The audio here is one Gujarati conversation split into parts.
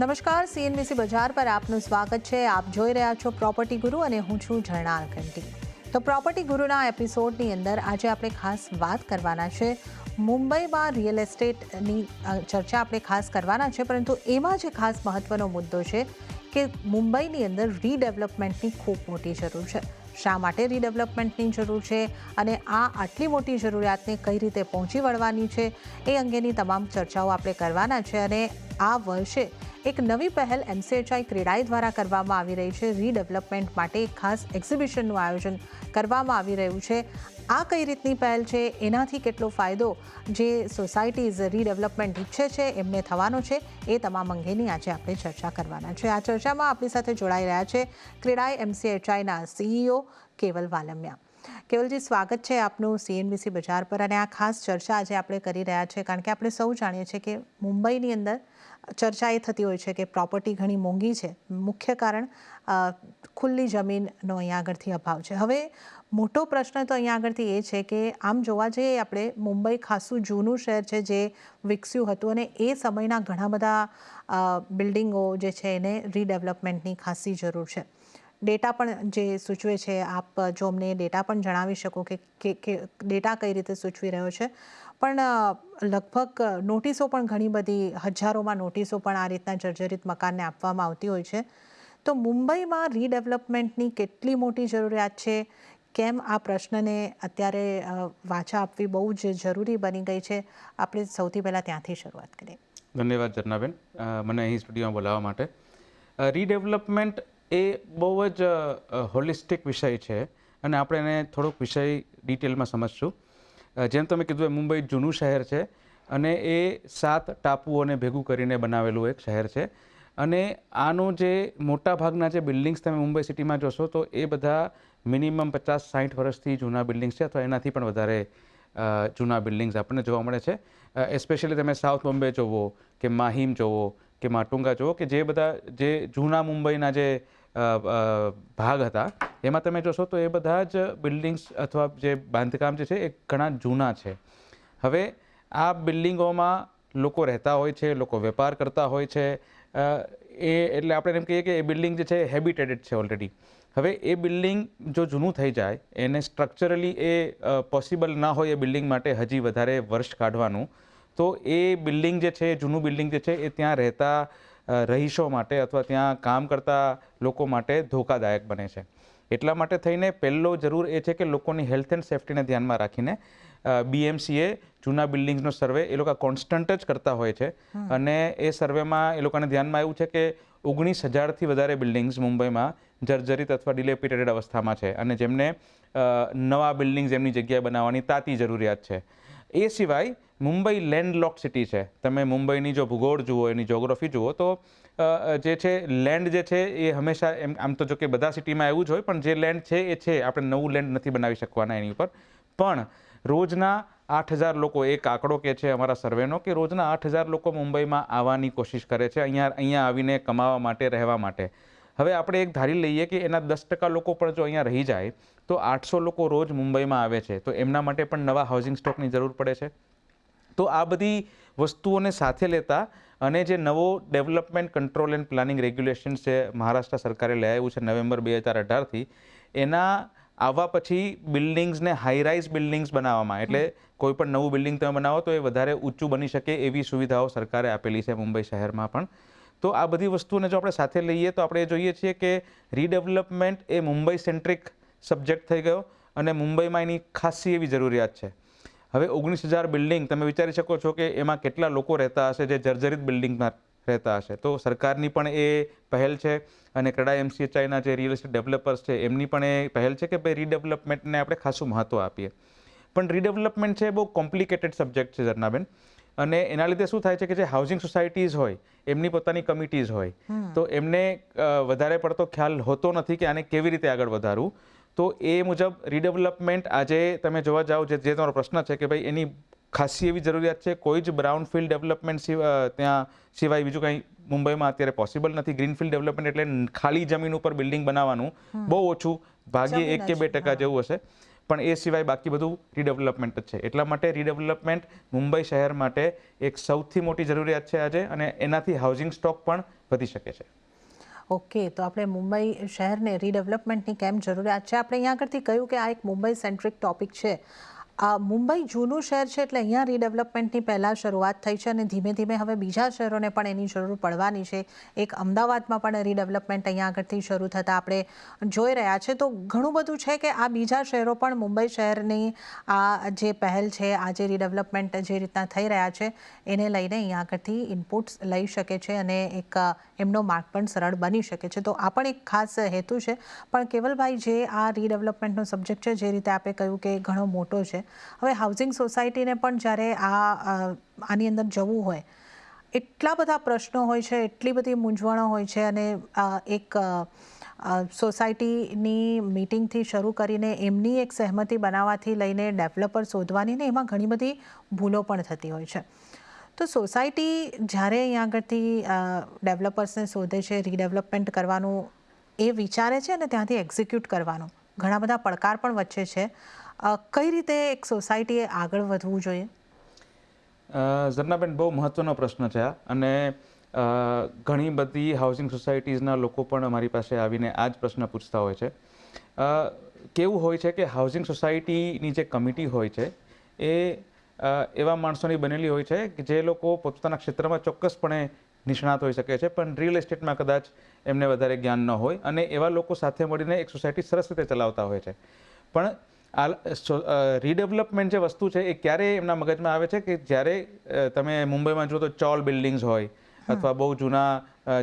નમસ્કાર, સીએનબીસી બજાર પર આપનું સ્વાગત છે. આપ જોઈ રહ્યા છો પ્રોપર્ટી ગુરુ અને હું છું ઝરણા અખંટી. તો પ્રોપર્ટી ગુરુના એપિસોડની અંદર આજે આપણે ખાસ વાત કરવાના છે મુંબઈમાં રિયલ એસ્ટેટની ચર્ચા આપણે ખાસ કરવાના છે, પરંતુ એમાં જે ખાસ મહત્વનો મુદ્દો છે કે મુંબઈની અંદર રીડેવલપમેન્ટની ખૂબ મોટી જરૂર છે. શા માટે રીડેવલપમેન્ટની જરૂર છે અને આ આટલી મોટી જરૂરિયાતને કઈ રીતે પહોંચી વળવાની છે એ અંગેની તમામ ચર્ચાઓ આપણે કરવાના છે. અને આ વર્ષે એક નવી પહેલ MCHI ક્રેડાઈ દ્વારા કરવામાં આવી રહી છે. રીડેવલપમેન્ટ માટે એક ખાસ એક્ઝિબિશનનું આયોજન કરવામાં આવી રહ્યું છે. આ કઈ રીતની પહેલ છે, એનાથી કેટલો ફાયદો જે સોસાયટીઝ રીડેવલપમેન્ટ ઈચ્છે છે એમને થવાનો છે, એ તમામ અંગેની આજે આપણે ચર્ચા કરવાના છે. આ ચર્ચામાં આપણી સાથે જોડાઈ રહ્યા છે ક્રેડાઈ MCHIના CEO કેવલ વાલમિયા. કેવલજી, સ્વાગત છે આપનું સીએનબીસી બજાર પર. અને આ ખાસ ચર્ચા આજે આપણે કરી રહ્યા છીએ કારણ કે આપણે સૌ જાણીએ છીએ કે મુંબઈની અંદર ચર્ચા એ થતી હોય છે કે પ્રોપર્ટી ઘણી મોંઘી છે. મુખ્ય કારણ ખુલ્લી જમીનનો અહીંયા આગળથી અભાવ છે. હવે મોટો પ્રશ્ન તો અહીંયા આગળથી એ છે કે આમ જોવા જઈએ આપણે, મુંબઈ ખાસું જૂનું શહેર છે જે વિકસ્યું હતું અને એ સમયના ઘણા બધા બિલ્ડિંગો જે છે એને રીડેવલપમેન્ટની ખાસી જરૂર છે. ડેટા પણ જે સૂચવે છે, આપ જો અમને ડેટા પણ જણાવી શકો કે ડેટા કઈ રીતે સૂચવી રહ્યો છે. પણ લગભગ નોટિસો પણ ઘણી બધી હજારોમાં નોટિસો પણ આ રીતના જર્જરિત મકાનને આપવામાં આવતી હોય છે. તો મુંબઈમાં રીડેવલપમેન્ટની કેટલી મોટી જરૂરિયાત છે, કેમ આ પ્રશ્નને અત્યારે વાચા આપવી બહુ જ જરૂરી બની ગઈ છે, આપણે સૌથી પહેલાં ત્યાંથી શરૂઆત કરીએ. ધન્યવાદ ઝરણાબેન, મને અહીં સ્ટુડિયોમાં બોલાવવા માટે. રીડેવલપમેન્ટ એ બહુ જ હોલિસ્ટિક વિષય છે અને આપણે એને થોડોક વિષય ડિટેલમાં સમજશું. જેમ તમે કીધું, મુંબઈ જૂનું શહેર છે અને એ 7 ટાપુઓને ભેગું કરીને બનાવેલું એક શહેર છે. અને આનો જે મોટા ભાગના જે બિલ્ડિંગ્સ તમે મુંબઈ સિટીમાં જોશો તો એ બધા મિનિમમ 50-60 વર્ષથી જૂના બિલ્ડિંગ્સ છે, અથવા એનાથી પણ વધારે જૂના બિલ્ડિંગ્સ આપણને જોવા મળે છે. એસ્પેશિયલી તમે સાઉથ બોમ્બે જોવો કે માહિમ જોવો કે માટુંગા જોવો, કે જે બધા જે જૂના મુંબઈના જે ભાગ હતા એમાં તમે જોશો તો એ બધા જ બિલ્ડિંગ્સ અથવા જે બાંધકામ જે છે એ ઘણા જૂના છે. હવે આ બિલ્ડિંગોમાં લોકો રહેતા હોય છે, લોકો વેપાર કરતા હોય છે. એટલે આપણે એમ કહીએ કે એ બિલ્ડિંગ જે છે એ હેબિટેટેડ છે ઓલરેડી. હવે એ બિલ્ડિંગ જો જૂનું થઈ જાય, એને સ્ટ્રક્ચરલી એ પોસિબલ ના હોય એ બિલ્ડિંગ માટે હજી વધારે વર્ષ કાઢવાનું, તો એ બિલ્ડિંગ જે છે, જૂનું બિલ્ડિંગ જે છે એ ત્યાં રહેતા રહીશો માટે અથવા ત્યાં કામ કરતા લોકો માટે ધોકાદાયક બને છે. એટલા માટે થઈને પહેલો જરૂર એ છે કે લોકોની હેલ્થ એન્ડ સેફ્ટીને ધ્યાનમાં રાખીને BMCએ જૂના બિલ્ડિંગ્સનો સર્વે એ લોકો કોન્સ્ટન્ટ જ કરતા હોય છે. અને એ સર્વેમાં એ લોકોને ધ્યાનમાં આવ્યું છે કે 19,000થી વધારે બિલ્ડિંગ્સ મુંબઈમાં જર્જરિત અથવા ડિલેપિટેટેડ અવસ્થામાં છે અને જેમને નવા બિલ્ડિંગ્સ એમની જગ્યાએ બનાવવાની તાતી જરૂરિયાત છે. એ સિવાય મુંબઈ લેન્ડલોક સિટી છે. તમે મુંબઈની જો ભૂગોળ જુઓ, એની જોગ્રાફી જુઓ તો જે છે લેન્ડ જે છે એ હંમેશા આમ તો જો કે બધા સિટીમાં એવું જ હોય, પણ જે લેન્ડ છે એ છે, આપણે નવું લેન્ડ નથી બનાવી શકવાના એની ઉપર. પણ રોજના 8,000 લોકો, એક આંકડો કે છે અમારા સર્વેનો, કે રોજના 8,000 લોકો મુંબઈમાં આવવાની કોશિશ કરે છે, અહીંયા આવીને કમાવા માટે, રહેવા માટે. હવે આપણે એક ધારી લઈએ કે એના 10% લોકો પણ જો અહીંયા રહી જાય તો 800 લોકો રોજ મુંબઈમાં આવે છે, તો એમના માટે પણ નવા હાઉસિંગ સ્ટોકની જરૂર પડે છે. તો આ બધી વસ્તુઓને સાથે લેતા અને જે નવો development control and planning regulation છે મહારાષ્ટ્ર સરકારે લઈ આવ્યું છે નવેમ્બર 2018થી, એના આવવા પછી બિલ્ડિંગ્સને હાઈરાઇઝ બિલ્ડિંગ્સ બનાવવામાં, એટલે કોઈ પણ નવું બિલ્ડિંગ તમે બનાવો તો એ વધારે ઊંચું બની શકે એવી સુવિધાઓ સરકારે આપેલી છે મુંબઈ શહેરમાં પણ. તો આ બધી વસ્તુઓને જો આપણે સાથે લઈએ તો આપણે જોઈએ છીએ કે રીડેવલપમેન્ટ એ મુંબઈ સેન્ટ્રિક સબ્જેક્ટ થઈ ગયો અને મુંબઈમાં એની ખાસી એવી જરૂરિયાત છે. હવે 19,000 બિલ્ડિંગ, તમે વિચારી શકો છો કે એમાં કેટલા લોકો રહેતા હશે જે જર્જરિત બિલ્ડિંગમાં રહેતા હશે. તો સરકારની પણ એ પહેલ છે અને ક્રેડાઈ MCHIના જે રિયલ એસ્ટેટ ડેવલપર્સ છે એમની પણ એ પહેલ છે કે ભાઈ રીડેવલપમેન્ટને આપણે ખાસું મહત્ત્વ આપીએ. પણ રીડેવલપમેન્ટ છે બહુ કોમ્પ્લિકેટેડ સબ્જેક્ટ છે ઝરણાબેન. અને એના લીધે શું થાય છે કે જે હાઉસિંગ સોસાયટીઝ હોય એમની પોતાની કમિટીઝ હોય, તો એમને વધારે પડતો ખ્યાલ હોતો નથી કે આને કેવી રીતે આગળ વધારવું. તો એ મુજબ રીડેવલપમેન્ટ આજે તમે જોવા જાઓ, જે તમારો પ્રશ્ન છે કે ભાઈ એની ખાસી એવી જરૂરિયાત છે. કોઈ જ બ્રાઉનફિલ્ડ ડેવલપમેન્ટ ત્યાં સિવાય બીજું કંઈ મુંબઈમાં અત્યારે પોસિબલ નથી. ગ્રીનફિલ્ડ ડેવલપમેન્ટ એટલે ખાલી જમીન ઉપર બિલ્ડિંગ બનાવવાનું બહુ ઓછું, ભાગ્યે 1 કે 2% જેવું હશે. પણ એ સિવાય બાકી બધું રીડેવલપમેન્ટ જ છે. એટલા માટે રીડેવલપમેન્ટ મુંબઈ શહેર માટે એક સૌથી મોટી જરૂરિયાત છે આજે, અને એનાથી હાઉસિંગ સ્ટોક પણ વધી શકે છે. ઓકે, તો આપણે મુંબઈ શહેરને રીડેવલપમેન્ટની કેમ જરૂરિયાત છે, આપણે અહીંયા આગળથી કહ્યું કે આ એક મુંબઈ સેન્ટ્રિક ટોપિક છે. મુંબઈ જૂનું શહેર છે એટલે અહીંયા રીડેવલપમેન્ટની પહેલાં શરૂઆત થઈ છે અને ધીમે ધીમે હવે બીજા શહેરોને પણ એની જરૂર પડવાની છે. એક અમદાવાદમાં પણ રીડેવલપમેન્ટ અહીંયા આગળથી શરૂ થતાં આપણે જોઈ રહ્યા છે. તો ઘણું બધું છે કે આ બીજા શહેરો પણ મુંબઈ શહેરની આ જે પહેલ છે, આ જે રીડેવલપમેન્ટ જે રીતના થઈ રહ્યા છે એને લઈને અહીંયા આગળથી ઇનપુટ્સ લઈ શકે છે અને એક એમનો માર્ગ પણ સરળ બની શકે છે. તો આ પણ એક ખાસ હેતુ છે. પણ કેવલભાઈ, જે આ રીડેવલપમેન્ટનો સબ્જેક્ટ છે, જે રીતે આપણે કહ્યું કે ઘણો મોટો છે, હવે હાઉસિંગ સોસાયટીને પણ જ્યારે આની અંદર જવું હોય, એટલા બધા પ્રશ્નો હોય છે, એટલી બધી મૂંઝવણો હોય છે અને એક સોસાયટીની મિટિંગથી શરૂ કરીને એમની એક સહેમતિ બનાવવાથી લઈને ડેવલપર શોધવાની ને એમાં ઘણી બધી ભૂલો પણ થતી હોય છે. તો સોસાયટી જ્યારે અહીંયા આગળથી ડેવલપર્સને શોધે છે, રીડેવલપમેન્ટ કરવાનું એ વિચારે છે અને ત્યાંથી એક્ઝિક્યુટ કરવાનું, ઘણા બધા પડકાર પણ વચ્ચે છે. કઈ રીતે એક સોસાયટીએ આગળ વધવું જોઈએ? ઝરનાબેન, બહુ મહત્વનો પ્રશ્ન છે આ. અને ઘણી બધી હાઉસિંગ સોસાયટીઝના લોકો પણ અમારી પાસે આવીને આ જ પ્રશ્ન પૂછતા હોય છે. કેવું હોય છે કે હાઉસિંગ સોસાયટીની જે કમિટી હોય છે એ એવા માણસોની બનેલી હોય છે કે જે લોકો પોતાના ક્ષેત્રમાં ચોક્કસપણે નિષ્ણાત હોઈ શકે છે, પણ રિયલ એસ્ટેટમાં કદાચ એમને વધારે જ્ઞાન ન હોય, અને એવા લોકો સાથે મળીને એક સોસાયટી સરસ રીતે ચલાવતા હોય છે. પણ આ રીડેવલપમેન્ટ જે વસ્તુ છે એ ક્યારે એમના મગજમાં આવે છે કે જ્યારે તમે મુંબઈમાં જુઓ તો ચોલ બિલ્ડિંગ્સ હોય અથવા બહુ જૂના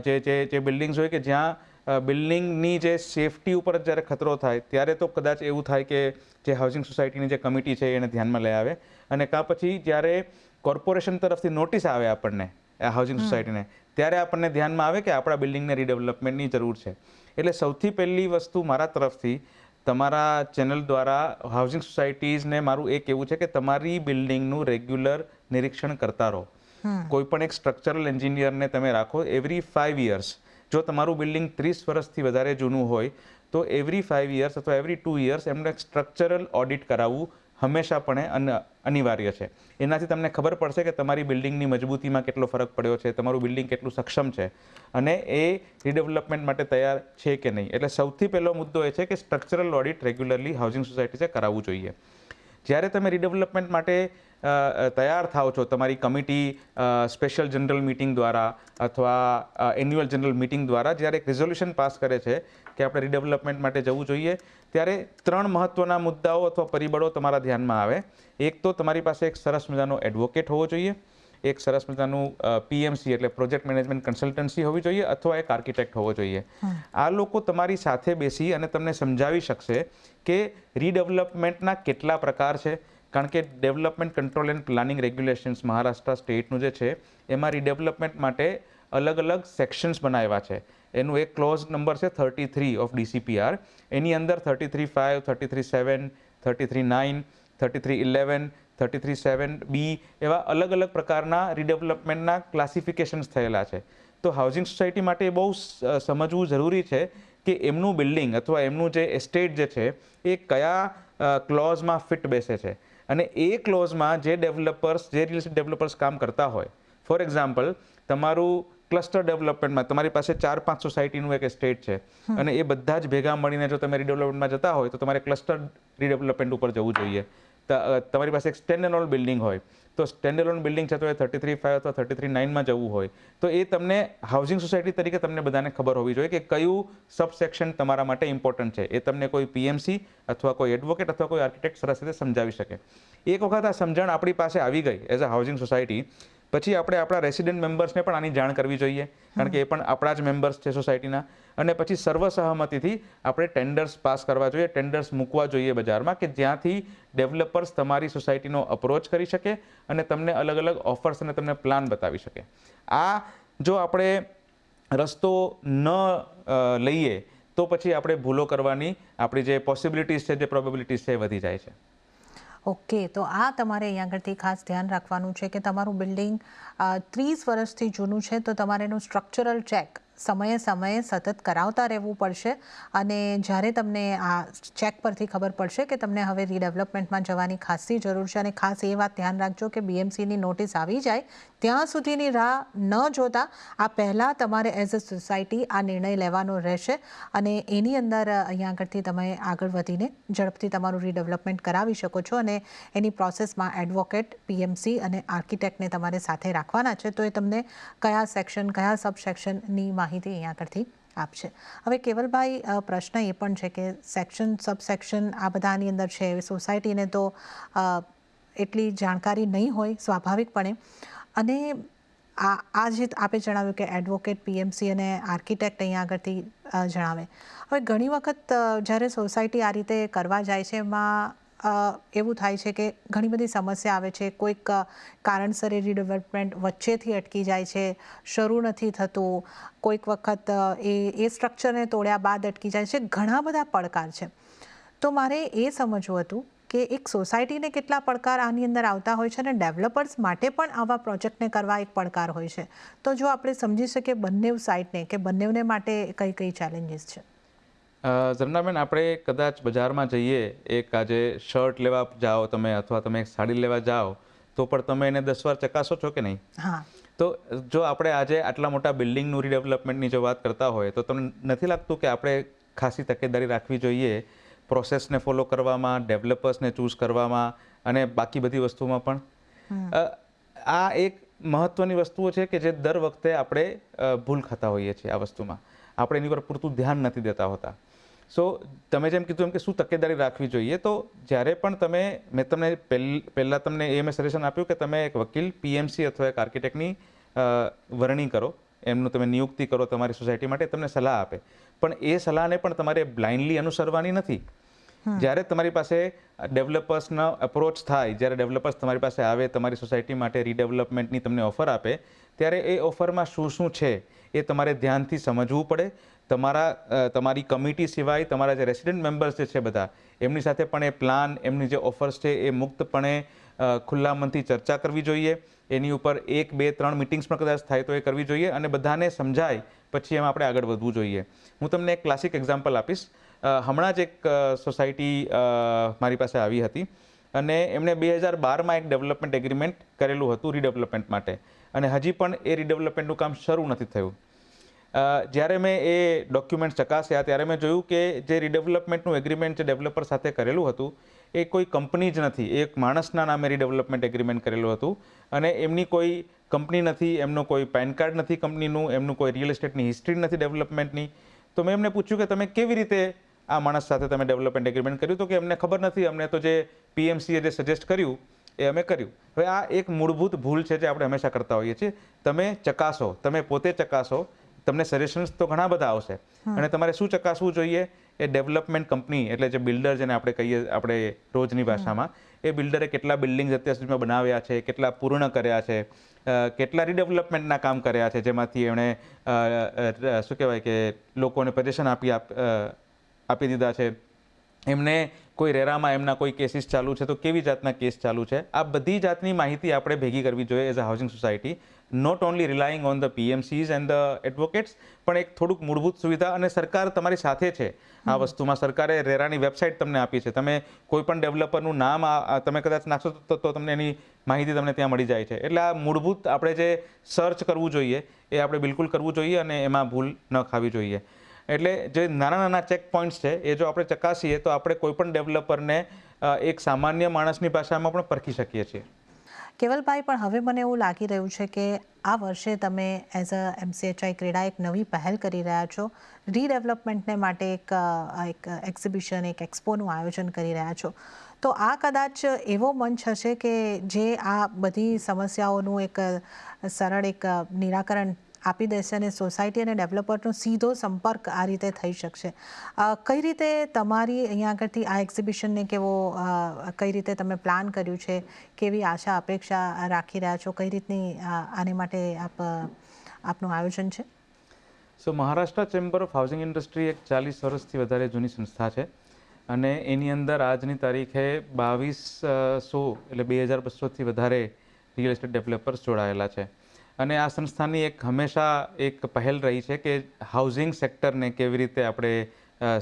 જે બિલ્ડિંગ્સ હોય કે જ્યાં બિલ્ડિંગની જે સેફટી ઉપર જ જ્યારે ખતરો થાય ત્યારે તો કદાચ એવું થાય કે જે હાઉસિંગ સોસાયટીની જે કમિટી છે એને ધ્યાનમાં લઈ આવે. અને કાં પછી જ્યારે કોર્પોરેશન તરફથી નોટિસ આવે આપણને હાઉસિંગ સોસાયટીને, ત્યારે આપણને ધ્યાનમાં આવે કે આપણા બિલ્ડિંગને રીડેવલપમેન્ટની જરૂર છે. એટલે સૌથી પહેલી વસ્તુ મારા તરફથી તમારા ચેનલ દ્વારા હાઉસિંગ સોસાયટીઝને મારું એ કહેવું છે કે તમારી બિલ્ડિંગનું રેગ્યુલર નિરીક્ષણ કરતા રહો. કોઈ પણ એક સ્ટ્રક્ચરલ એન્જિનિયરને તમે રાખો એવરી 5 years. જો તમારું બિલ્ડિંગ 30 વર્ષથી વધારે જૂનું હોય તો એવરી 5 years અથવા એવરી 2 years એમને સ્ટ્રક્ચરલ ઓડિટ કરાવવું હંમેશાપણે અનિવાર્ય છે. એનાથી તમને ખબર પડશે કે તમારી બિલ્ડિંગની મજબૂતીમાં કેટલો ફરક પડ્યો છે, તમારું બિલ્ડિંગ કેટલું સક્ષમ છે અને એ રીડેવલપમેન્ટ માટે તૈયાર છે કે નહીં. એટલે સૌથી પહેલો મુદ્દો એ છે કે સ્ટ્રક્ચરલ ઓડિટ રેગ્યુલરલી હાઉસિંગ સોસાયટીએ કરાવવું જોઈએ. જ્યારે તમે રીડેવલપમેન્ટ માટે તૈયાર થાઓ છો, તમારી કમિટી સ્પેશિયલ જનરલ મિટિંગ દ્વારા અથવા એન્યુઅલ જનરલ મિટિંગ દ્વારા જ્યારે એક રિઝોલ્યુશન પાસ કરે છે કે આપણે રીડેવલપમેન્ટ માટે જવું જોઈએ, ત્યારે 3 મહત્વના મુદ્દાઓ અથવા પરિબળો તમારા ધ્યાનમાં આવે. એક તો તમારી પાસે એક સરસ મજાનો એડવોકેટ હોવો જોઈએ, એક સરસ મજાનું PMC એટલે પ્રોજેક્ટ મેનેજમેન્ટ કન્સલ્ટન્સી હોવી જોઈએ, અથવા એક આર્કિટેક્ટ હોવો જોઈએ. આ લોકો તમારી સાથે બેસી અને તમને સમજાવી શકશે કે રીડેવલપમેન્ટના કેટલા પ્રકાર છે. કારણ કે development control and planning regulations Maharashtra સ્ટેટનું જે છે એમાં રીડેવલપમેન્ટ માટે અલગ અલગ સેક્શન્સ બનાવ્યા છે. એનું એક ક્લોઝ નંબર છે 33 ઓફ DCPR. એની અંદર 33(5), 33(7), 33(9), 33(11), 33(7)B એવા અલગ અલગ પ્રકારના રીડેવલપમેન્ટના ક્લાસિફિકેશન્સ થયેલા છે. તો હાઉસિંગ સોસાયટી માટે બહુ સમજવું જરૂરી છે કે એમનું બિલ્ડિંગ અથવા એમનું જે એસ્ટેટ જે છે એ કયા ક્લોઝમાં ફિટ બેસે છે. અને એ ક્લોઝમાં જે ડેવલપર્સ, જે રિયલ એસ્ટેટ ડેવલપર્સ કામ કરતા હોય, ફોર એક્ઝામ્પલ તમારું ક્લસ્ટર ડેવલપમેન્ટમાં તમારી પાસે 4-5 સોસાયટીનું એક એસ્ટેટ છે અને એ બધા જ ભેગા મળીને જો તમે રીડેવલપમેન્ટમાં જતા હોય તો તમારે ક્લસ્ટર રીડેવલપમેન્ટ ઉપર જવું જોઈએ. તમારી પાસે એક સ્ટેન્ડ એલોન બિલ્ડિંગ હોય તો સ્ટેન્ડ એલોન બિલ્ડિંગ છે તો એ 33(5) અથવા 33(9) જવું હોય તો એ તમને હાઉસિંગ સોસાયટી તરીકે તમને બધાને ખબર હોવી જોઈએ કે કયું સબસેક્શન તમારા માટે ઇમ્પોર્ટન્ટ છે. એ તમને કોઈ PMC અથવા કોઈ એડવોકેટ અથવા કોઈ આર્કિટેક્ટ સરસ રીતે સમજાવી શકે. એક વખત આ સમજણ આપણી પાસે આવી ગઈ એઝ અ હાઉસિંગ સોસાયટી, પછી આપણે આપણા રેસિડેન્ટ મેમ્બર્સને પણ આની જાણ કરવી જોઈએ, કારણ કે એ પણ આપણા જ મેમ્બર્સ છે સોસાયટીના. અને પછી સર્વસહમતિથી આપણે ટેન્ડર્સ પાસ કરવા જોઈએ, ટેન્ડર્સ મૂકવા જોઈએ બજારમાં કે જ્યાંથી ડેવલપર્સ તમારી સોસાયટીનો અપ્રોચ કરી શકે અને તમને અલગ અલગ ઓફર્સ અને તમને પ્લાન બતાવી શકે. આ જો આપણે રસ્તો ન લઈએ તો પછી આપણે ભૂલો કરવાની આપણી જે પોસિબિલિટીઝ છે, જે પ્રોબેબિલિટીઝ છે એ વધી જાય છે. ઓકે, તો આ તમારે અહીંયા આગળથી ખાસ ધ્યાન રાખવાનું છે કે તમારું બિલ્ડિંગ 30 વર્ષથી જૂનું છે તો તમારે એનું સ્ટ્રક્ચરલ ચેક સમયે સમયે સતત કરાવતા રહેવું પડશે અને જ્યારે તમને આ ચેક પરથી ખબર પડશે કે તમને હવે રીડેવલપમેન્ટમાં જવાની ખાસી જરૂર છે અને ખાસ એ વાત ધ્યાન રાખજો કે બીએમસીની નોટિસ આવી જાય ત્યાં સુધીની રાહ ન જોતા આ પહેલાં તમારે એઝ અ સોસાયટી આ નિર્ણય લેવાનો રહેશે અને એની અંદર અહીંયા આગળથી તમે આગળ વધીને ઝડપથી તમારું રીડેવલપમેન્ટ કરાવી શકો છો અને એની પ્રોસેસમાં એડવોકેટ, પીએમસી અને આર્કિટેક્ટને તમારે સાથે રાખવાના છે તો એ તમને કયા સેક્શન, કયા સબસેક્શનની માહિતી અહીંયા આગળથી આપશે. હવે કેવલભાઈ, પ્રશ્ન એ પણ છે કે સેક્શન, સબસેક્શન આ બધાની અંદર છે, સોસાયટીને તો એટલી જાણકારી નહીં હોય સ્વાભાવિકપણે, અને આ જે આપે જણાવ્યું કે એડવોકેટ, પીએમસી અને આર્કિટેક્ટ અહીંયા આગળથી જણાવે. હવે ઘણી વખત જ્યારે સોસાયટી આ રીતે કરવા જાય છે એમાં એવું થાય છે કે ઘણી બધી સમસ્યા આવે છે. કોઈક કારણસર એ રીડેવલપમેન્ટ વચ્ચેથી અટકી જાય છે, શરૂ નથી થતું, કોઈક વખત એ સ્ટ્રક્ચરને તોડ્યા બાદ અટકી જાય છે. ઘણા બધા પડકાર છે. તો મારે એ સમજવું હતું કે એક સોસાયટીને કેટલા પડકાર આની અંદર આવતા હોય છે અને ડેવલપર્સ માટે પણ આવા પ્રોજેક્ટને કરવા એક પડકાર હોય છે. તો જો આપણે સમજી શકીએ બંને સાઇડને કે બંનેને માટે કઈ કઈ ચેલેન્જીસ છે. ઝરણાબેન, આપણે કદાચ બજારમાં જઈએ, એક આજે શર્ટ લેવા જાઓ તમે અથવા તમે એક સાડી લેવા જાઓ તો પણ તમે એને 10 વાર ચકાસો છો કે નહીં? હા. તો જો આપણે આજે આટલા મોટા બિલ્ડિંગનું રીડેવલપમેન્ટની જો વાત કરતા હોય તો તમને નથી લાગતું કે આપણે ખાસી તકેદારી રાખવી જોઈએ પ્રોસેસને ફોલો કરવામાં, ડેવલપર્સને ચૂઝ કરવામાં અને બાકી બધી વસ્તુમાં પણ? આ એક મહત્વની વસ્તુઓ છે કે જે દર વખતે આપણે ભૂલ ખાતા હોઈએ છીએ. આ વસ્તુમાં આપણે એની પર પૂરતું ધ્યાન નથી દેતા હોતા. સો તમે જેમ કીધું એમ કે શું તકેદારી રાખવી જોઈએ, તો જ્યારે પણ મેં તમને પહેલાં તમને એ મેં સજેશન આપ્યું કે તમે એક વકીલ, પીએમસી અથવા એક આર્કિટેક્ટની વરણી કરો, એમનું તમે નિયુક્તિ કરો તમારી સોસાયટી માટે, તમને સલાહ આપે. પણ એ સલાહને પણ તમારે બ્લાઇન્ડલી અનુસરવાની નથી. જ્યારે તમારી પાસે ડેવલપર્સનો અપ્રોચ થાય, જ્યારે ડેવલપર્સ તમારી પાસે આવે તમારી સોસાયટી માટે રીડેવલપમેન્ટની તમને ઓફર આપે, ત્યારે એ ઓફરમાં શું શું છે એ તમારે ધ્યાનથી સમજવું પડે. તમારી કમિટી સિવાય તમારા જે રેસિડેન્ટ મેમ્બર્સ જે છે બધા, એમની સાથે પણ એ પ્લાન, એમની જે ઓફર્સ છે એ મુક્તપણે ખુલ્લા મનથી ચર્ચા કરવી જોઈએ. એની ઉપર 1, 2, 3 મિટિંગ્સ પણ કદાચ થાય તો એ કરવી જોઈએ અને બધાને સમજાય પછી એમાં આપણે આગળ વધવું જોઈએ. હું તમને એક ક્લાસિક એક્ઝામ્પલ આપીશ. હમણાં જ એક સોસાયટી મારી પાસે આવી હતી અને એમણે 2012માં એક ડેવલપમેન્ટ એગ્રીમેન્ટ કરેલું હતું રીડેવલપમેન્ટ માટે અને હજી પણ એ રીડેવલપમેન્ટનું કામ શરૂ નથી થયું. જ્યારે મેં એ ડોક્યુમેન્ટ ચકાસ્યા ત્યારે મેં જોયું કે જે રીડેવલપમેન્ટનું એગ્રીમેન્ટ જે ડેવલપર સાથે કરેલું હતું એ કોઈ કંપની જ નથી, એક માણસના નામે રીડેવલપમેન્ટ એગ્રીમેન્ટ કરેલું હતું અને એમની કોઈ કંપની નથી, એમનું કોઈ પેન કાર્ડ નથી કંપનીનું, એમનું કોઈ રિયલ એસ્ટેટની હિસ્ટ્રી નથી ડેવલપમેન્ટની. તો મેં એમને પૂછ્યું કે તમે કેવી રીતે આ માણસ સાથે તમે ડેવલપમેન્ટ એગ્રીમેન્ટ કર્યું? તો કે અમને ખબર નથી, અમને તો જે પીએમસીએ જે સજેસ્ટ કર્યું એ અમે કર્યું. હવે આ એક મૂળભૂત ભૂલ છે જે આપણે હંમેશા કરતા હોઈએ છીએ. તમે ચકાસો, તમે પોતે ચકાસો, તમને સજેશન્સ તો ઘણા બધા આવશે અને તમારે શું ચકાસવું જોઈએ? એ ડેવલપમેન્ટ કંપની એટલે જે બિલ્ડર જેને આપણે કહીએ આપણે રોજની ભાષામાં, એ બિલ્ડરે કેટલા બિલ્ડિંગ્સ અત્યાર સુધીમાં બનાવ્યા છે, કેટલા પૂર્ણ કર્યા છે, કેટલા રીડેવલપમેન્ટના કામ કર્યા છે જેમાંથી એમણે શું કહેવાય કે લોકોને પજેશન આપી દીધા છે, એમને કોઈ રેરામાં એમના કોઈ કેસીસ ચાલુ છે તો કેવી જાતના કેસ ચાલુ છે. આ બધી જાતની માહિતી આપણે ભેગી કરવી જોઈએ as a housing society. Not only relying on the PMCs and the advocates, પણ એક થોડુંક મૂળભૂત સુવિધા, અને સરકાર તમારી સાથે છે આ વસ્તુમાં. સરકારે રેરાની વેબસાઇટ તમને આપી છે. તમે કોઈ પણ ડેવલપરનું નામ તમે કદાચ નાખશો તો તમને એની માહિતી તમને ત્યાં મળી જાય છે. એટલે આ મૂળભૂત આપણે જે સર્ચ કરવું જોઈએ એ આપણે બિલકુલ કરવું જોઈએ અને એમાં ભૂલ ન ખાવી જોઈએ. એટલે જે નાના નાના ચેક પોઈન્ટ્સ છે એ જો આપણે ચકાસીએ તો આપણે કોઈ પણ ડેવલપરને એક સામાન્ય માણસની ભાષામાં પણ પરખી શકીએ છીએ. કેવલભાઈ, પણ હવે મને એવું લાગી રહ્યું છે કે આ વર્ષે તમે એઝ અ એમસીએચઆઈ ક્રેડા એક નવી પહેલ કરી રહ્યા છો. રીડેવલપમેન્ટને માટે એક એક્ઝિબિશન, એક એક્સપોનું આયોજન કરી રહ્યા છો. તો આ કદાચ એવો મંચ હશે કે જે આ બધી સમસ્યાઓનું એક સરળ એક નિરાકરણ આપી દેશે અને સોસાયટી અને ડેવલપરનો સીધો સંપર્ક આ રીતે થઈ શકશે. કઈ રીતે તમારી અહીંયા આગળથી આ એક્ઝિબિશનને કઈ રીતે તમે પ્લાન કર્યું છે, કેવી આશા અપેક્ષા રાખી રહ્યા છો, કઈ રીતની આને માટે આપનું આયોજન છે? So Maharashtra chamber of housing industry એક 40 વર્ષથી વધારે જૂની સંસ્થા છે અને એની અંદર આજની તારીખે 2200 એટલે 2200થી વધારે રિયલ એસ્ટેટ ડેવલપર્સ જોડાયેલા છે અને આ સંસ્થાની એક હંમેશા એક પહેલ રહી છે કે હાઉસિંગ સેક્ટરને કેવી રીતે આપણે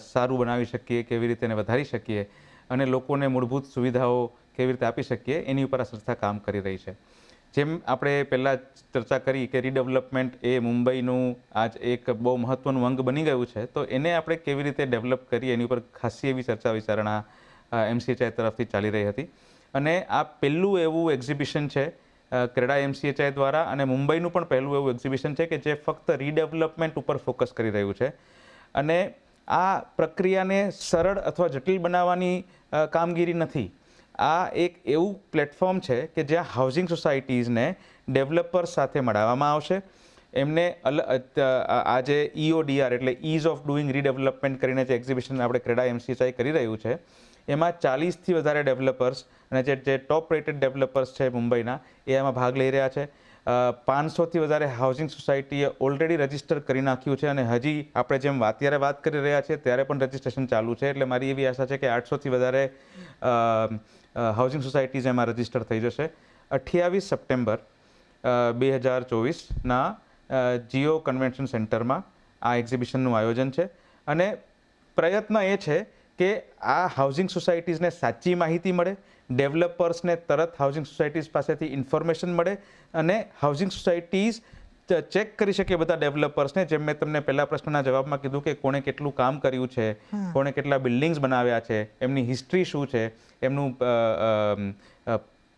સારું બનાવી શકીએ, કેવી રીતે એને વધારી શકીએ અને લોકોને મૂળભૂત સુવિધાઓ કેવી રીતે આપી શકીએ એની ઉપર આ સંસ્થા કામ કરી રહી છે. જેમ આપણે પહેલાં ચર્ચા કરી કે રીડેવલપમેન્ટ એ મુંબઈનું આજ એક બહુ મહત્ત્વનું અંગ બની ગયું છે, તો એને આપણે કેવી રીતે ડેવલપ કરીએ એની ઉપર ખાસી એવી ચર્ચા વિચારણા MCHI તરફથી ચાલી રહી હતી. અને આ પહેલું એવું એક્ઝિબિશન છે ક્રેડા MCHI દ્વારા, અને મુંબઈનું પણ પહેલું એવું એક્ઝિબિશન છે કે જે ફક્ત રીડેવલપમેન્ટ ઉપર ફોકસ કરી રહ્યું છે. અને આ પ્રક્રિયાને સરળ અથવા જટિલ બનાવવાની કામગીરી નથી. આ એક એવું પ્લેટફોર્મ છે કે જ્યાં હાઉસિંગ સોસાયટીઝને ડેવલપર્સ સાથે મળાવવામાં આવશે. એમને આ જે EODR એટલે ઇઝ ઓફ ડુઈંગ રીડેવલપમેન્ટ કરીને જે એક્ઝિબિશન આપણે ક્રેડા MCHI કરી રહ્યું છે, એમાં 40થી વધારે ડેવલપર્સ અને જે ટોપ રેટેડ ડેવલપર્સ છે મુંબઈના, એ એમાં ભાગ લઈ રહ્યા છે. 500થી વધારે હાઉસિંગ સોસાયટીએ ઓલરેડી રજીસ્ટર કરી નાખ્યું છે અને હજી આપણે જેમ અત્યારે વાત કરી રહ્યા છીએ ત્યારે પણ રજીસ્ટ્રેશન ચાલુ છે. એટલે મારી એવી આશા છે કે 800થી વધારે હાઉસિંગ સોસાયટીઝ એમાં રજીસ્ટર થઈ જશે. 28 સપ્ટેમ્બર 2024ના જીઓ કન્વેન્શન સેન્ટરમાં આ એક્ઝિબિશનનું આયોજન છે. અને પ્રયત્ન એ છે કે આ હાઉસિંગ સોસાયટીઝને સાચી માહિતી મળે, ડેવલપર્સને તરત હાઉસિંગ સોસાયટીઝ પાસેથી ઇન્ફોર્મેશન મળે અને હાઉસિંગ સોસાયટીઝ ચેક કરી શકે બધા ડેવલપર્સને. જેમ મેં તમને પહેલા પ્રશ્નના જવાબમાં કીધું કે કોણે કેટલું કામ કર્યું છે, કોણે કેટલા બિલ્ડિંગ્સ બનાવ્યા છે, એમની હિસ્ટ્રી શું છે, એમનું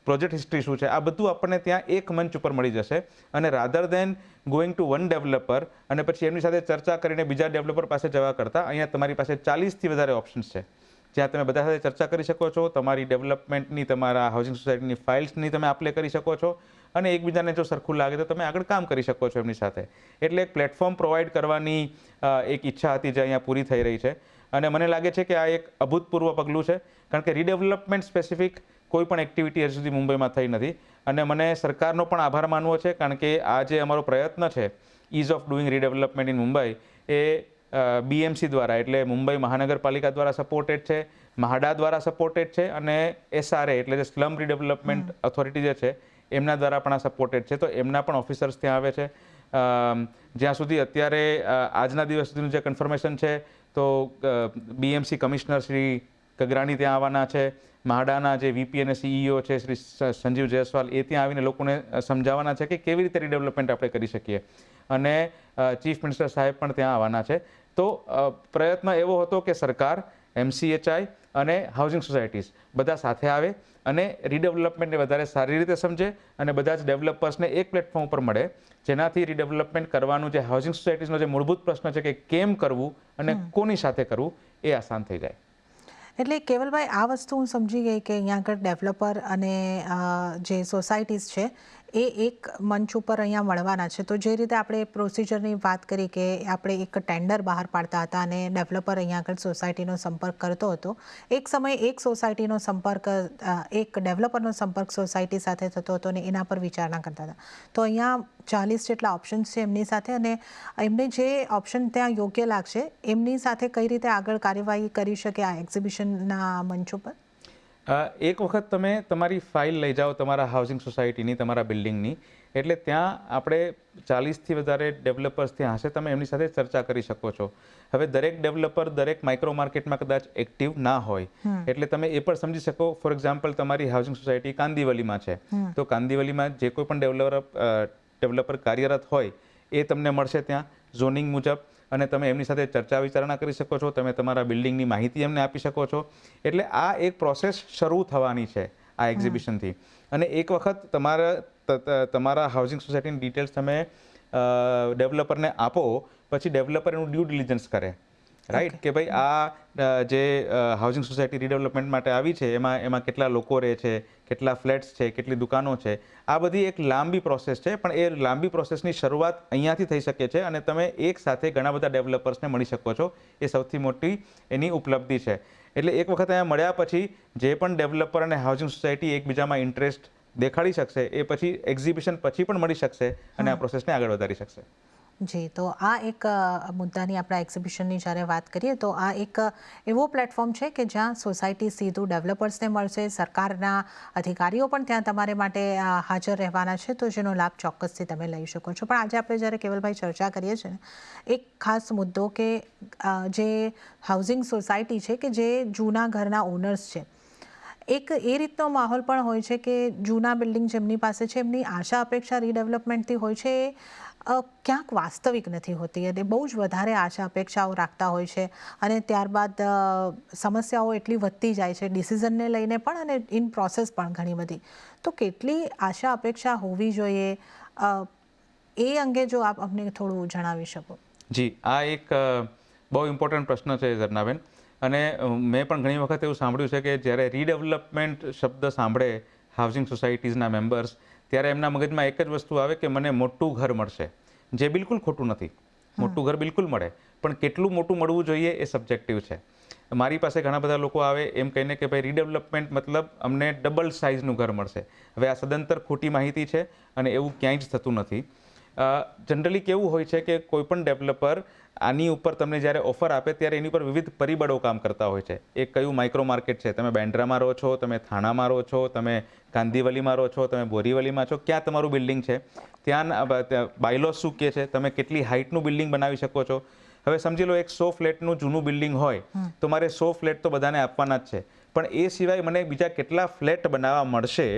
પ્રોજેક્ટ હિસ્ટ્રી શું છે, આ બધું આપણને ત્યાં એક મંચ ઉપર મળી જશે. અને rather then going to one developer અને પછી એમની સાથે ચર્ચા કરીને બીજા ડેવલપર પાસે જવા કરતાં અહીંયા તમારી પાસે 40થી વધારે ઓપ્શન્સ છે, જ્યાં તમે બધા સાથે ચર્ચા કરી શકો છો. તમારી ડેવલપમેન્ટની, તમારા હાઉસિંગ સોસાયટીની ફાઇલ્સની તમે આપ લે કરી શકો છો અને એકબીજાને જો સરખું લાગે તો તમે આગળ કામ કરી શકો છો એમની સાથે. એટલે એક પ્લેટફોર્મ પ્રોવાઈડ કરવાની એક ઈચ્છા હતી જે અહીંયા પૂરી થઈ રહી છે. અને મને લાગે છે કે આ એક અભૂતપૂર્વ પગલું છે, કારણ કે રીડેવલપમેન્ટ સ્પેસિફિક કોઈ પણ એક્ટિવિટી હજી સુધી મુંબઈમાં થઈ નથી. અને મને સરકારનો પણ આભાર માનવો છે, કારણ કે આ જે અમારો પ્રયત્ન છે ease of doing redevelopment in Mumbai, A BMC દ્વારા એટલે મુંબઈ મહાનગરપાલિકા દ્વારા સપોર્ટેડ છે, MHADA દ્વારા સપોર્ટેડ છે અને SRA એટલે જે સ્લમ રીડેવલપમેન્ટ ઓથોરિટી જે છે એમના દ્વારા પણ આ સપોર્ટેડ છે. તો એમના પણ ઓફિસર્સ ત્યાં આવે છે. જ્યાં સુધી અત્યારે આજના દિવસ સુધીનું જે કન્ફર્મેશન છે તો BMC કમિશનર શ્રી કગરાણી ત્યાં આવવાના છે. MHADAના જે VP અને CEO છે શ્રી સંજીવ જયસ્વાલ, એ ત્યાં આવીને લોકોને સમજાવવાના છે કે કેવી રીતે રીડેવલપમેન્ટ આપણે કરી શકીએ. અને ચીફ મિનિસ્ટર સાહેબ પણ ત્યાં આવવાના છે. તો પ્રયત્ન એવો હતો કે સરકાર, MCHI અને હાઉસિંગ સોસાયટીઝ બધા સાથે આવે અને રીડેવલપમેન્ટને વધારે સારી રીતે સમજે અને બધા જ ડેવલપર્સને એક પ્લેટફોર્મ ઉપર મળે, જેનાથી રીડેવલપમેન્ટ કરવાનું જે હાઉસિંગ સોસાયટીઝનો જે મૂળભૂત પ્રશ્ન છે કે કેમ કરવું અને કોની સાથે કરવું, એ આસાન થઈ જાય. એટલે કેવલભાઈ, આ વસ્તુ હું સમજી ગઈ કે અહીંયા આગળ ડેવલપર અને જે સોસાયટીઝ છે એ એક મંચ ઉપર અહીંયા મળવાના છે. તો જે રીતે આપણે પ્રોસિજરની વાત કરી કે આપણે એક ટેન્ડર બહાર પાડતા હતા અને ડેવલપર અહીંયા આગળ સોસાયટીનો સંપર્ક કરતો હતો, એક સમયે એક સોસાયટીનો સંપર્ક, એક ડેવલપરનો સંપર્ક સોસાયટી સાથે થતો હતો અને એના પર વિચારણા કરતા હતા. તો અહીંયા 40 જેટલા ઓપ્શન્સ છે એમની સાથે, અને એમને જે ઓપ્શન ત્યાં યોગ્ય લાગશે એમની સાથે કઈ રીતે આગળ કાર્યવાહી કરી શકે આ એક્ઝિબિશનના મંચ ઉપર. એક વખત તમે તમારી ફાઇલ લઈ જાઓ તમારા હાઉસિંગ સોસાયટીની, તમારા બિલ્ડિંગની, એટલે ત્યાં આપણે 40થી વધારે ડેવલપર્સ ત્યાં હશે, તમે એમની સાથે ચર્ચા કરી શકો છો. હવે દરેક ડેવલપર દરેક માઇક્રો માર્કેટમાં કદાચ એક્ટિવ ના હોય, એટલે તમે એ પણ સમજી શકો. ફોર એક્ઝામ્પલ, તમારી હાઉસિંગ સોસાયટી કાંદિવલીમાં છે, તો કાંદિવલીમાં જે કોઈ પણ ડેવલપર કાર્યરત હોય એ તમને મળશે ત્યાં ઝોનિંગ મુજબ, અને તમે એમની સાથે ચર્ચા વિચારણા કરી શકો છો, તમે તમારા બિલ્ડિંગની માહિતી એમને આપી શકો છો. એટલે આ એક પ્રોસેસ શરૂ થવાની છે આ એક્ઝિબિશનથી. અને એક વખત તમારા હાઉસિંગ સોસાયટીની ડિટેલ્સ તમે ડેવલપરને આપો, પછી ડેવલપર એનું ડ્યુ ડિલિજન્સ કરે, રાઈટ, કે ભાઈ આ જે હાઉસિંગ સોસાયટી રીડેવલપમેન્ટ માટે આવી છે એમાં કેટલા લોકો રહે છે, કેટલા ફ્લેટ્સ છે, કેટલી દુકાનો છે. આ બધી એક લાંબી પ્રોસેસ છે, પણ એ લાંબી પ્રોસેસની શરૂઆત અહીંયાથી થઈ શકે છે અને તમે એક સાથે ઘણા બધા ડેવલપર્સને મળી શકો છો. એ સૌથી મોટી એની ઉપલબ્ધિ છે. એટલે એક વખત અહીંયા મળ્યા પછી જે પણ ડેવલપર અને હાઉસિંગ સોસાયટી એકબીજામાં ઇન્ટરેસ્ટ દેખાડી શકશે, એ પછી એક્ઝિબિશન પછી પણ મળી શકશે અને આ પ્રોસેસને આગળ વધારી શકશે. જી, તો આ એક મુદ્દાની આપણા એક્ઝિબિશનની જ્યારે વાત કરીએ તો આ એક એવો પ્લેટફોર્મ છે કે જ્યાં સોસાયટી સીધું ડેવલપર્સને મળશે, સરકારના અધિકારીઓ પણ ત્યાં તમારે માટે હાજર રહેવાના છે, તો જેનો લાભ ચોક્કસથી તમે લઈ શકો છો. પણ આજે આપણે જ્યારે કેવલભાઈ ચર્ચા કરીએ છીએ ને, એક ખાસ મુદ્દો કે જે હાઉસિંગ સોસાયટી છે કે જે જૂના ઘરના ઓનર્સ છે, એક એ રીતનો માહોલ પણ હોય છે કે જૂના બિલ્ડિંગ જેમની પાસે છે એમની આશા અપેક્ષા રીડેવલપમેન્ટથી હોય છે એ ક્યાંક વાસ્તવિક નથી હોતી અને બહુ જ વધારે આશા અપેક્ષાઓ રાખતા હોય છે અને ત્યારબાદ સમસ્યાઓ એટલી વધતી જાય છે ડિસિઝનને લઈને પણ અને ઇન પ્રોસેસ પણ ઘણી બધી. તો કેટલી આશા અપેક્ષા હોવી જોઈએ એ અંગે જો આપ અમને થોડું જણાવી શકો. જી, આ એક બહુ ઇમ્પોર્ટન્ટ પ્રશ્ન છે ઝરનાબેન. અને મેં પણ ઘણી વખત એવું સાંભળ્યું છે કે જ્યારે રીડેવલપમેન્ટ શબ્દ સાંભળે હાઉસિંગ સોસાયટીઝના મેમ્બર્સ, ત્યારે એમના મગજમાં એક જ વસ્તુ આવે કે મને મોટું ઘર મળશે, જે બિલકુલ ખોટું નથી. મોટું ઘર બિલકુલ મળે, પણ કેટલું મોટું મળવું જોઈએ એ સબ્જેક્ટિવ છે. મારી પાસે ઘણા બધા લોકો આવે એમ કહીને કે ભાઈ રીડેવલપમેન્ટ મતલબ અમને ડબલ સાઇઝનું ઘર મળશે. હવે આ સદંતર ખોટી માહિતી છે અને એવું ક્યાંય જ થતું નથી. જનરલી કેવું હોય છે કે કોઈ પણ ડેવલપર આની ઉપર તમને જ્યારે ઓફર આપે ત્યારે એની ઉપર વિવિધ પરિબળો કામ કરતા હોય છે. એક કયું માઇક્રો માર્કેટ છે, તમે બેન્ડ્રામાં રહો છો, તમે થાણામાં રહો છો, તમે કાંદીવલીમાં રહો છો, તમે બોરીવલીમાં છો, ક્યાં તમારું બિલ્ડિંગ છે, ત્યાં બાયલો શું કહે છે, તમે કેટલી હાઇટનું બિલ્ડિંગ બનાવી શકો છો. હવે સમજી લો એક 100 ફ્લેટનું જૂનું બિલ્ડિંગ હોય તો મારે 100 ફ્લેટ તો બધાને આપવાના જ છે, પણ એ સિવાય મને બીજા કેટલા ફ્લેટ બનાવવા મળશે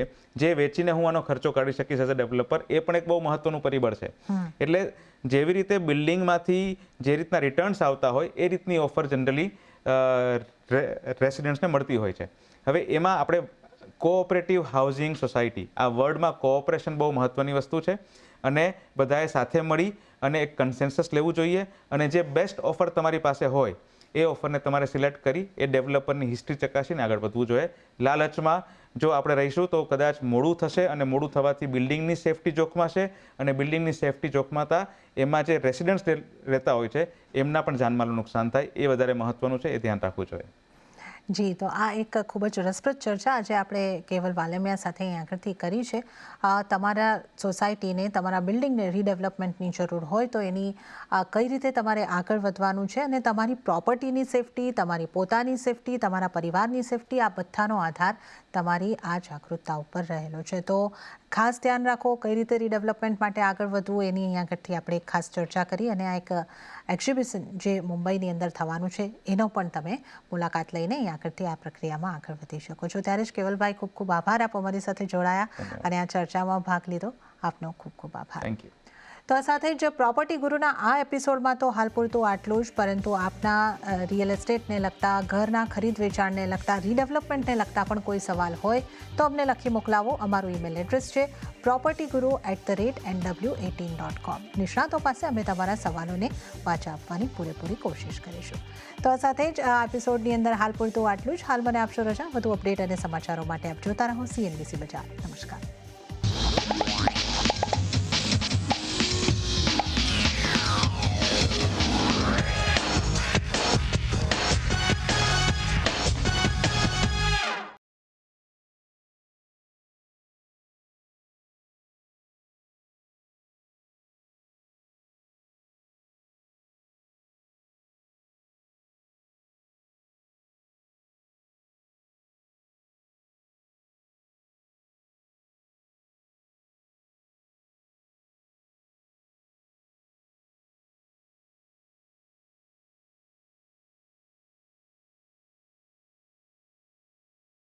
જે વેચીને હું આનો ખર્ચો કાઢી શકીશ એઝ અ ડેવલપર, એ પણ એક બહુ મહત્વનું પરિબળ છે. એટલે જેવી રીતે બિલ્ડિંગમાંથી જે રીતના રિટર્ન્સ આવતા હોય એ રીતની ઓફર જનરલી રેસિડન્ટ્સને મળતી હોય છે. હવે એમાં આપણે કોઓપરેટિવ હાઉસિંગ સોસાયટી, આ વર્ડમાં કોઓપરેશન બહુ મહત્વની વસ્તુ છે અને બધાએ સાથે મળી અને એક કન્સેન્સસ લેવું જોઈએ અને જે બેસ્ટ ઓફર તમારી પાસે હોય એ ઓફરને તમારે સિલેક્ટ કરી એ ડેવલપરની હિસ્ટ્રી ચકાસીને આગળ વધવું જોઈએ. લાલચમાં જો આપણે રહીશું તો કદાચ મોડું થશે અને મોડું થવાથી બિલ્ડિંગની સેફટી જોખમાશે અને બિલ્ડિંગની સેફટી જોખમાતા એમાં જે રેસિડન્ટ્સ રહેતા હોય છે એમના પણ જાનમાલનું નુકસાન થાય, એ વધારે મહત્વનું છે, એ ધ્યાન રાખવું જોઈએ. જી, તો આ એક ખૂબ જ રસપ્રદ ચર્ચા આજે આપણે કેવલ વાલેમિયા સાથે અહીં આગળથી કરી છે. તમારા સોસાયટીને, તમારા બિલ્ડિંગને રીડેવલપમેન્ટની જરૂર હોય તો એની કઈ રીતે તમારે આગળ વધવાનું છે અને તમારી પ્રોપર્ટીની સેફટી, તમારી પોતાની સેફટી, તમારા પરિવારની સેફટી, આ બધાનો આધાર તમારી આ જાગૃતતા ઉપર રહેલો છે. તો ખાસ ધ્યાન રાખો કઈ રીતે રીડેવલપમેન્ટ માટે આગળ વધવું એની અહીં આગળથી આપણે ખાસ ચર્ચા કરી અને આ એક એક્ઝિબિશન જે મુંબઈની અંદર થવાનું છે એનો પણ તમે મુલાકાત લઈને અહીં આગળથી આ પ્રક્રિયામાં આગળ વધી શકો છો. ત્યારે જ કેવલભાઈ, ખૂબ ખૂબ આભાર, આપ અમારી સાથે જોડાયા અને આ ચર્ચામાં ભાગ લીધો. આપનો ખૂબ ખૂબ આભાર. Thank you. તો આ સાથે જ પ્રોપર્ટી ગુરુના આ એપિસોડમાં તો હાલ પૂરતું આટલું જ, પરંતુ આપના રિયલ એસ્ટેટને લગતા, ઘરના ખરીદ વેચાણને લગતા, રીડેવલપમેન્ટને લગતા પણ કોઈ સવાલ હોય તો અમને લખી મોકલાવો. અમારું ઈમેલ એડ્રેસ છે propertyguru@nw18.com. નિષ્ણાતો પાસે અમે તમારા સવાલોને વાચા આપવાની પૂરેપૂરી કોશિશ કરીશું. તો આ સાથે જ આ એપિસોડની અંદર હાલ પૂરતું આટલું જ. હાલ મને આપશો રજા. વધુ અપડેટ અને સમાચારો માટે આપ જોતા રહો CNBC બજાર. નમસ્કાર.